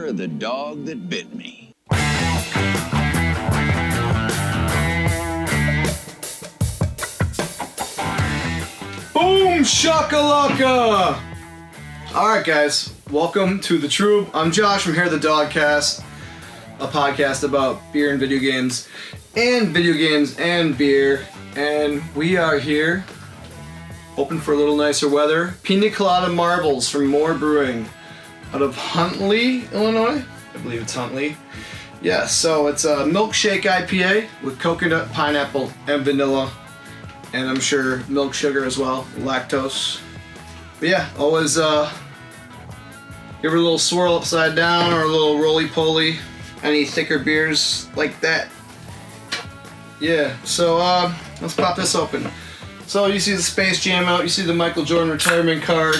of the dog that bit me. Boom shakalaka! Alright guys, welcome to the Trub. I'm Josh from here at the Dogcast, a podcast about beer and video games and beer. And we are here, hoping for a little nicer weather. Pina Colada marbles from More Brewing out of Huntley, Illinois. I believe it's Huntley. Yeah, so it's a Milkshake IPA with coconut, pineapple, and vanilla. And I'm sure milk sugar as well, lactose. But yeah, always give her a little swirl upside down or a little roly-poly. Any thicker beers like that. Yeah, so let's pop this open. So you see the Space Jam out, you see the Michael Jordan retirement card.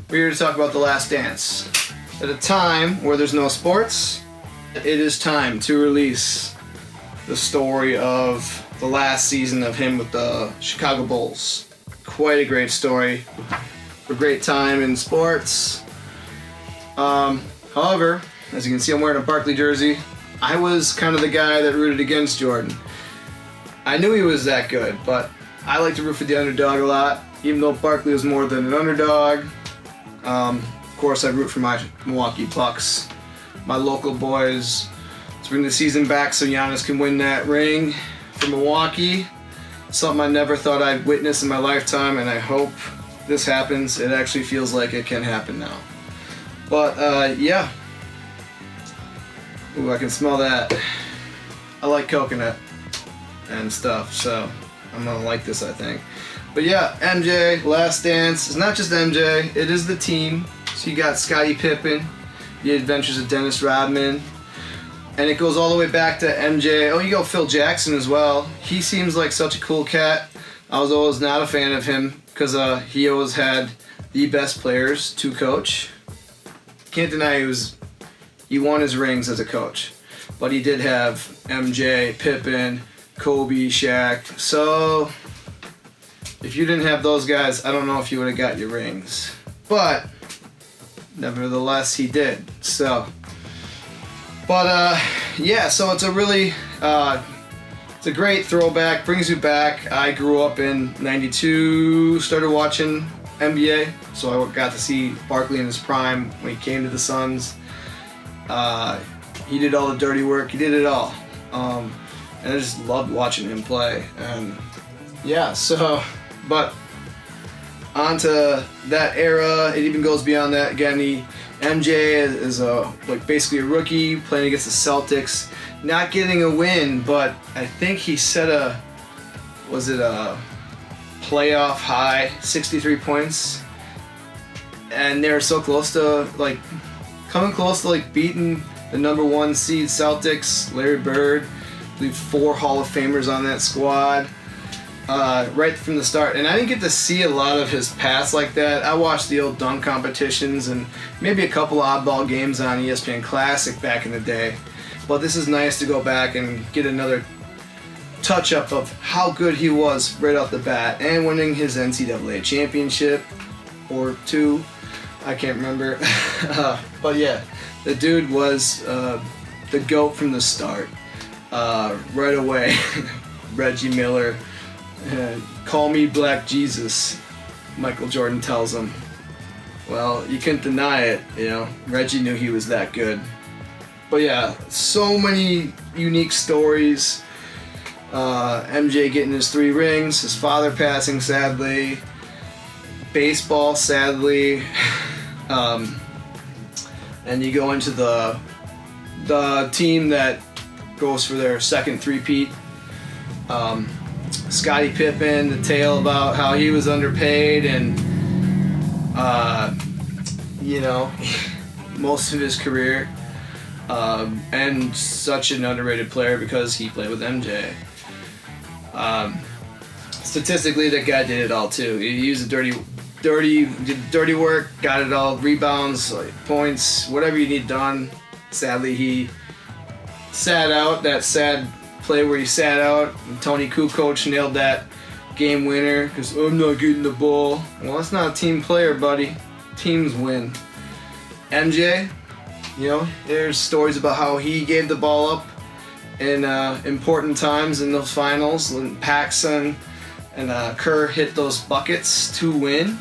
We're here to talk about The Last Dance. At a time where there's no sports, it is time to release the story of the last season of him with the Chicago Bulls. Quite a great story. A great time in sports. However, as you can see, I'm wearing a Barkley jersey. I was kind of the guy that rooted against Jordan. I knew he was that good, but I like to root for the underdog a lot, even though Barkley was more than an underdog. Of course, I root for my Milwaukee Bucks, my local boys. Let's bring the season back so Giannis can win that ring for Milwaukee. Something I never thought I'd witness in my lifetime, and I hope this happens. It actually feels like it can happen now. But yeah. Ooh, I can smell that. I like coconut and stuff, so I'm gonna like this, I think. But yeah, MJ, Last Dance. It's not just MJ, it is the team. So you got Scottie Pippen, The Adventures of Dennis Rodman, and it goes all the way back to MJ. Oh, you go Phil Jackson as well. He seems like such a cool cat. I was always not a fan of him because he always had the best players to coach. Can't deny he won his rings as a coach, but he did have MJ, Pippen, Kobe, Shaq. So if you didn't have those guys, I don't know if you would have got your rings. But nevertheless, he did. So, but yeah. So it's a really it's a great throwback. Brings you back. I grew up in '92. Started watching NBA, so I got to see Barkley in his prime when he came to the Suns. He did all the dirty work. He did it all. And I just loved watching him play. And yeah, so, but on to that era. It even goes beyond that. Again, MJ is like basically a rookie playing against the Celtics, not getting a win, but I think he set a playoff high, 63 points. And they were so close to coming close to beating the number 1 seed Celtics. Larry Bird, I believe 4 Hall of Famers on that squad right from the start. And I didn't get to see a lot of his past like that. I watched the old dunk competitions and maybe a couple oddball games on ESPN Classic back in the day. But this is nice to go back and get another touch-up of how good he was right off the bat, and winning his NCAA championship or 2. I can't remember. But yeah, the dude was the GOAT from the start. Right away, Reggie Miller, call me Black Jesus, Michael Jordan tells him. Well, you couldn't deny it, you know. Reggie knew he was that good. But yeah, so many unique stories. MJ getting his 3 rings, his father passing sadly, baseball sadly. And you go into the team that goes for their second three-peat. Scottie Pippen, the tale about how he was underpaid and most of his career, and such an underrated player because he played with MJ. Statistically, that guy did it all too. He used the dirty work, got it all, rebounds, points, whatever you need done. Sadly, he sat out, that sad play where he sat out, and Tony Kukoc nailed that game winner because I'm not getting the ball. Well, that's not a team player, buddy. Teams win. MJ, You know, there's stories about how he gave the ball up in important times in those finals when Paxson and Kerr hit those buckets to win.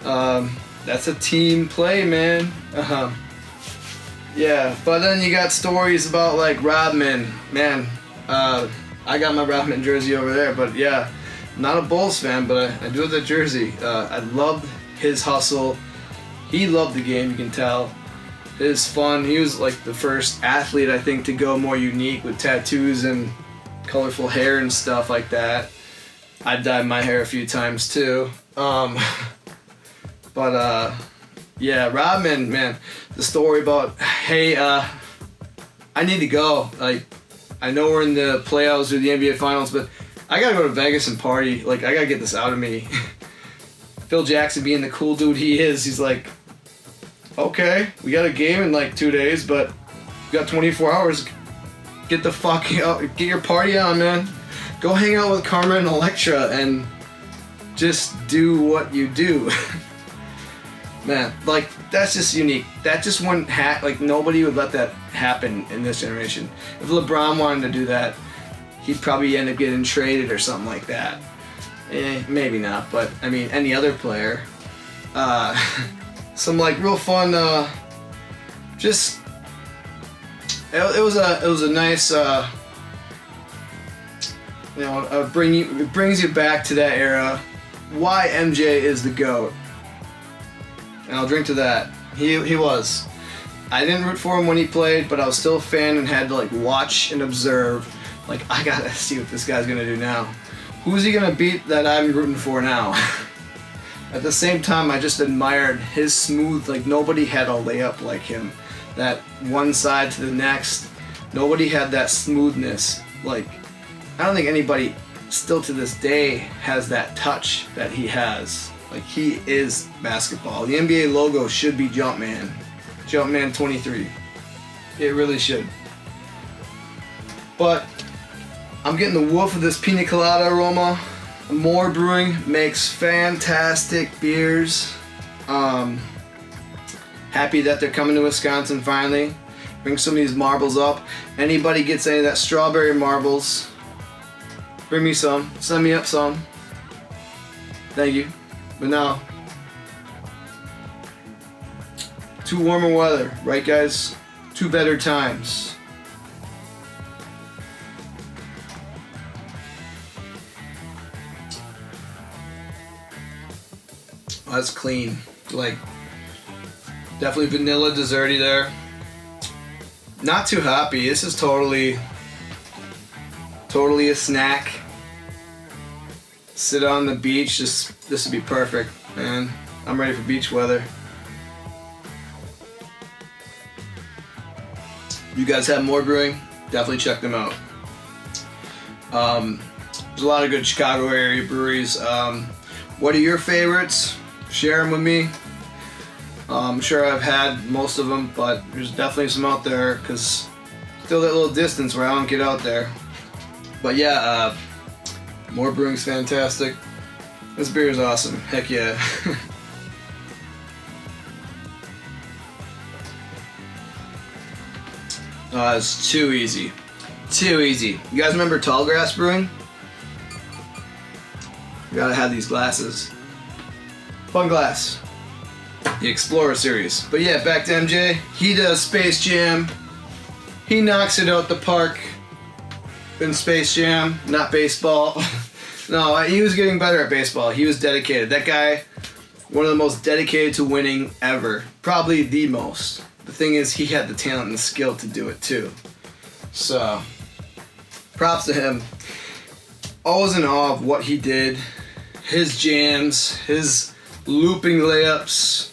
That's a team play, man. Yeah, but then you got stories about like Rodman. Man, I got my Rodman jersey over there, but yeah, not a Bulls fan, but I do have that jersey. I loved his hustle. He loved the game, you can tell. His fun. He was like the first athlete, I think, to go more unique with tattoos and colorful hair and stuff like that. I dyed my hair a few times too. Yeah, Rodman, man, the story about, hey, I need to go. Like, I know we're in the playoffs or the NBA Finals, but I gotta go to Vegas and party. Like, I gotta get this out of me. Phil Jackson being the cool dude he is, he's like, okay, we got a game in like 2 days, but we got 24 hours. Get the fuck out, get your party on, man. Go hang out with Karma and Electra and just do what you do. Man, like, that's just unique. That just wouldn't like, nobody would let that happen in this generation. If LeBron wanted to do that, he'd probably end up getting traded or something like that. Maybe not, but I mean, any other player. Some like real fun, just, it was a nice, you know, it brings you back to that era. Why MJ is the GOAT. And I'll drink to that. He was. I didn't root for him when he played, but I was still a fan and had to like watch and observe. Like, I gotta see what this guy's gonna do now. Who's he gonna beat that I'm rooting for now? At the same time, I just admired his smooth, like nobody had a layup like him. That one side to the next, nobody had that smoothness. Like, I don't think anybody still to this day has that touch that he has. Like, he is basketball. The NBA logo should be Jumpman. Jumpman 23. It really should. But I'm getting the woof of this Pina Colada aroma. More Brewing makes fantastic beers. Happy that they're coming to Wisconsin finally. Bring some of these marbles up. Anybody gets any of that strawberry marbles, bring me some. Send me up some. Thank you. But now, to warmer weather, right guys? To better times. Oh, that's clean. Like, definitely vanilla desserty there. Not too hoppy. This is totally a snack. Sit on the beach. This would be perfect, man. I'm ready for beach weather. You guys have More Brewing? Definitely check them out. There's a lot of good Chicago area breweries. What are your favorites? Share them with me. I'm sure I've had most of them, but there's definitely some out there because still that little distance where I don't get out there. But yeah, More Brewing's fantastic. This beer is awesome. Heck yeah. It's too easy. Too easy. You guys remember Tallgrass Brewing? You gotta have these glasses. Fun glass. The Explorer series. But yeah, back to MJ. He does Space Jam. He knocks it out the park in Space Jam, not baseball. No, he was getting better at baseball. He was dedicated. That guy, one of the most dedicated to winning ever. Probably the most. The thing is, he had the talent and the skill to do it too. So, props to him. Always in awe of what he did. His jams, his looping layups.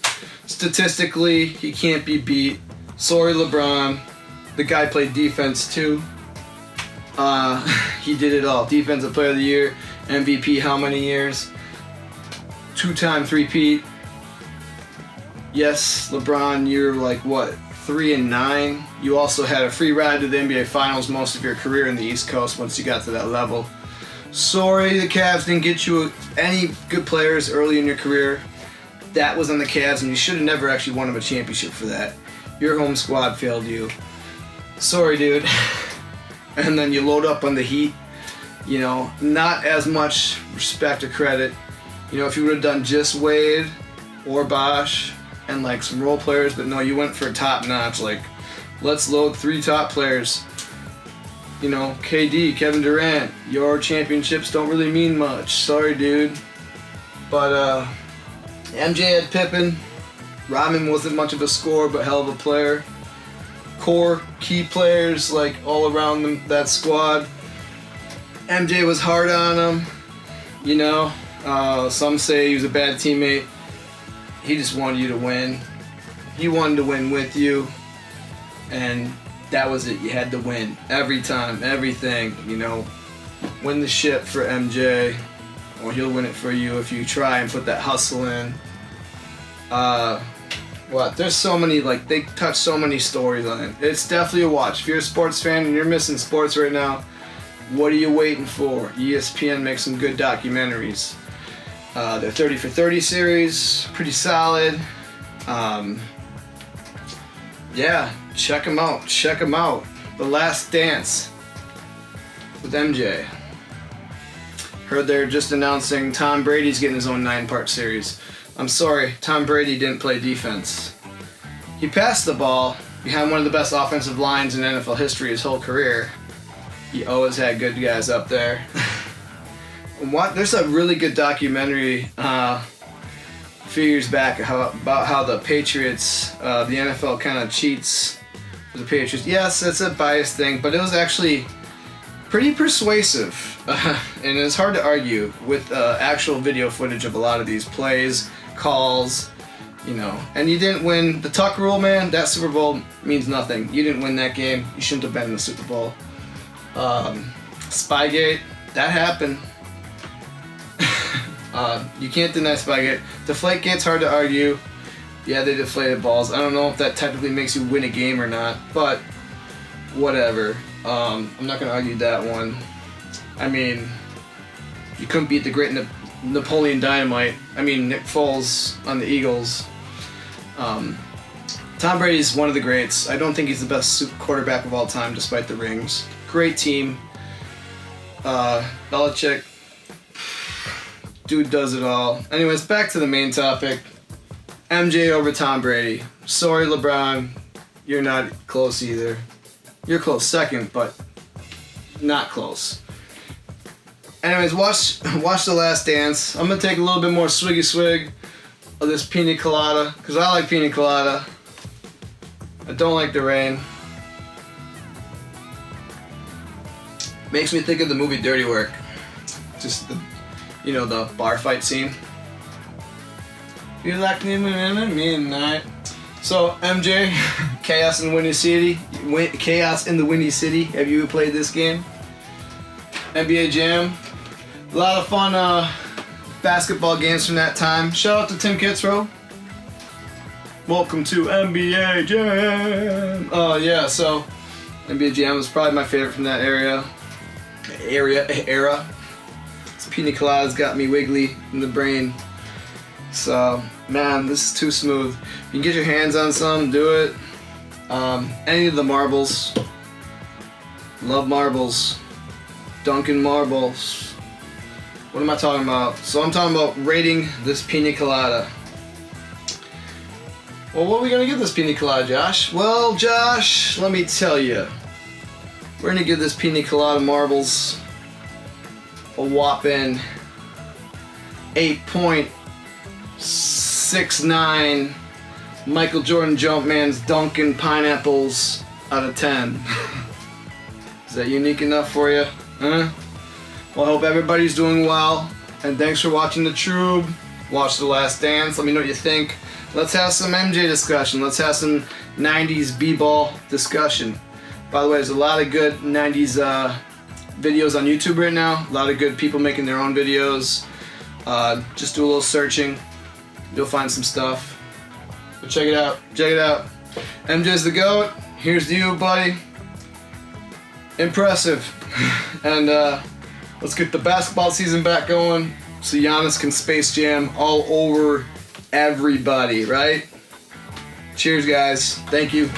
Statistically, he can't be beat. Sorry, LeBron. The guy played defense too. He did it all. Defensive Player of the Year, MVP how many years? 2-time three-peat. Yes, LeBron, you're like what, 3-9? You also had a free ride to the NBA Finals most of your career in the East Coast once you got to that level. Sorry the Cavs didn't get you any good players early in your career. That was on the Cavs, and you should have never actually won them a championship for that. your home squad failed you. Sorry, dude. And then you load up on the Heat. You know, not as much respect or credit. You know, if you would have done just Wade or Bosh and like some role players, but no, you went for top notch. Like, let's load 3 top players. You know, KD, Kevin Durant, your championships don't really mean much. Sorry, dude. But MJ had Pippen. Rodman wasn't much of a scorer, but hell of a player. Core key players like all around them, that squad. MJ was hard on him, you know. Some say he was a bad teammate. He just wanted you to win. He wanted to win with you, and that was it. You had to win every time, everything. You know, win the ship for MJ, or he'll win it for you if you try and put that hustle in. There's so many, like, they touch so many stories on it. It's definitely a watch. If you're a sports fan and you're missing sports right now, what are you waiting for? ESPN makes some good documentaries. Their 30 for 30 series, pretty solid. Yeah, check them out. Check them out. The Last Dance with MJ. Heard they're just announcing Tom Brady's getting his own 9-part series. I'm sorry, Tom Brady didn't play defense. He passed the ball behind one of the best offensive lines in NFL history his whole career. He always had good guys up there. There's a really good documentary a few years back about how the Patriots, the NFL kind of cheats for the Patriots. Yes, it's a biased thing, but it was actually pretty persuasive. And it's hard to argue with actual video footage of a lot of these plays, calls, you know. And you didn't win the Tuck rule, man. That Super Bowl means nothing. You didn't win that game. You shouldn't have been in the Super Bowl. Spygate, that happened. You can't deny Spygate. Deflategate's hard to argue. Yeah, they deflated balls. I don't know if that technically makes you win a game or not, but whatever. I'm not going to argue that one. I mean, you couldn't beat the great Napoleon Dynamite. I mean, Nick Foles on the Eagles. Tom Brady's one of the greats. I don't think he's the best quarterback of all time, despite the rings. Great team. Belichick, dude does it all. Anyways, back to the main topic. MJ over Tom Brady. Sorry, LeBron, you're not close either. You're close second, but not close. Anyways, watch The Last Dance. I'm gonna take a little bit more swiggy swig of this Pina Colada, because I like Pina Colada. I don't like the rain. Makes me think of the movie Dirty Work. Just the bar fight scene. You like me midnight. So MJ, Chaos in the Windy City. Chaos in the Windy City. Have you played this game? NBA Jam. A lot of fun basketball games from that time. Shout out to Tim Kitzrow. Welcome to NBA Jam. Yeah, so NBA Jam was probably my favorite from that era. This Pina Colada's got me wiggly in the brain. So, man, this is too smooth. If you can get your hands on some, do it. Any of the marbles. Love marbles. Dunkin' marbles. What am I talking about? So I'm talking about rating this Pina Colada. Well, what are we gonna give this Pina Colada, Josh? Well, Josh, let me tell you. We're gonna give this Pina Colada marbles a whopping 8.69 Michael Jordan Jumpman's Dunkin' Pineapples out of 10. Is that unique enough for you? Huh? Well, I hope everybody's doing well, and thanks for watching the Trub. Watch The Last Dance. Let me know what you think. Let's have some MJ discussion. Let's have some 90s b-ball discussion. By the way, there's a lot of good 90s videos on YouTube right now. A lot of good people making their own videos. Just do a little searching. You'll find some stuff. But check it out. Check it out. MJ's the GOAT. Here's to you, buddy. Impressive. And let's get the basketball season back going so Giannis can Space Jam all over everybody, right? Cheers, guys. Thank you.